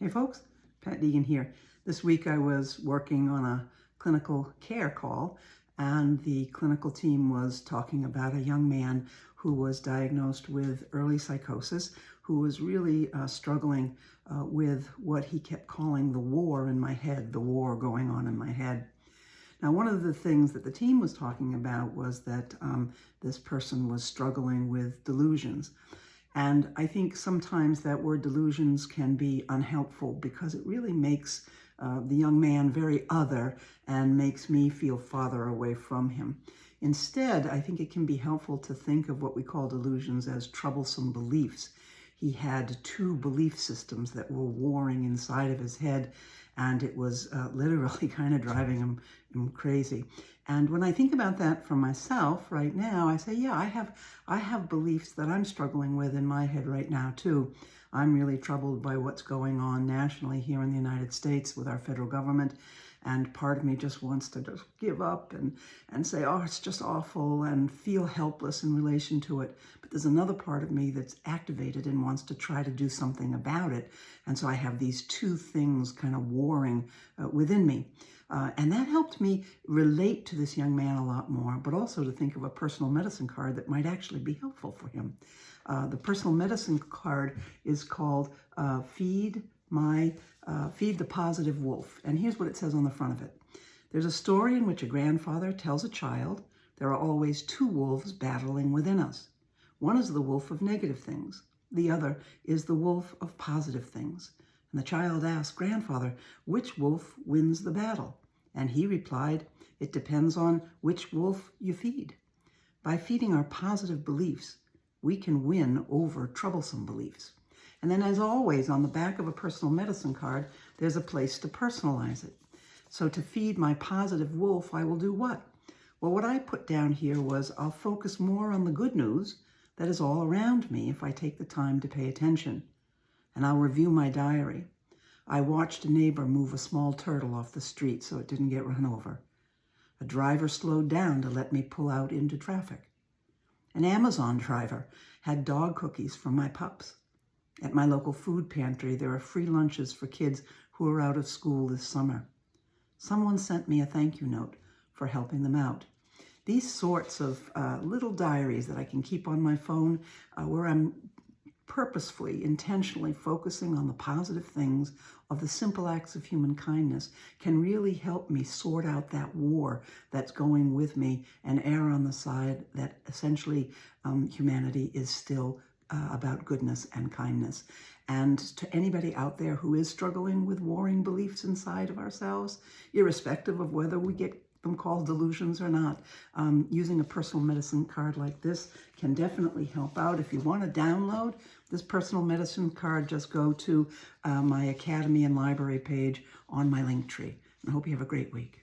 Hey folks, Pat Deegan here. This week I was working on a clinical care call, and the clinical team was talking about a young man who was diagnosed with early psychosis, who was really struggling with what he kept calling the war in my head, the war going on in my head. Now, one of the things that the team was talking about was that this person was struggling with delusions. And I think sometimes that word delusions can be unhelpful because it really makes the young man very other and makes me feel farther away from him. Instead, I think it can be helpful to think of what we call delusions as troublesome beliefs. He had two belief systems that were warring inside of his head, and it was literally kind of driving him crazy. And when I think about that for myself right now, I say, yeah, I have beliefs that I'm struggling with in my head right now too. I'm really troubled by what's going on nationally here in the United States with our federal government. And part of me just wants to just give up and say, oh, it's just awful, and feel helpless in relation to it. But there's another part of me that's activated and wants to try to do something about it. And so I have these two things kind of warring within me. And that helped me relate to this young man a lot more, but also to think of a personal medicine card that might actually be helpful for him. The personal medicine card is called Feed the Positive Wolf. And here's what it says on the front of it. There's a story in which a grandfather tells a child there are always two wolves battling within us. One is the wolf of negative things. The other is the wolf of positive things. And the child asks, Grandfather, which wolf wins the battle? And he replied, it depends on which wolf you feed. By feeding our positive beliefs, we can win over troublesome beliefs. And then, as always, on the back of a personal medicine card, there's a place to personalize it. So to feed my positive wolf, I will do what? Well, what I put down here was I'll focus more on the good news that is all around me if I take the time to pay attention. And I'll review my diary. I watched a neighbor move a small turtle off the street so it didn't get run over. A driver slowed down to let me pull out into traffic. An Amazon driver had dog cookies for my pups. At my local food pantry, there are free lunches for kids who are out of school this summer. Someone sent me a thank you note for helping them out. These sorts of little diaries that I can keep on my phone where I'm purposefully, intentionally focusing on the positive things of the simple acts of human kindness can really help me sort out that war that's going with me and err on the side that essentially humanity is still about goodness and kindness. And to anybody out there who is struggling with warring beliefs inside of ourselves, irrespective of whether we get them called delusions or not, using a personal medicine card like this can definitely help out. If you want to download this personal medicine card, just go to my Academy and Library page on my Linktree. And I hope you have a great week.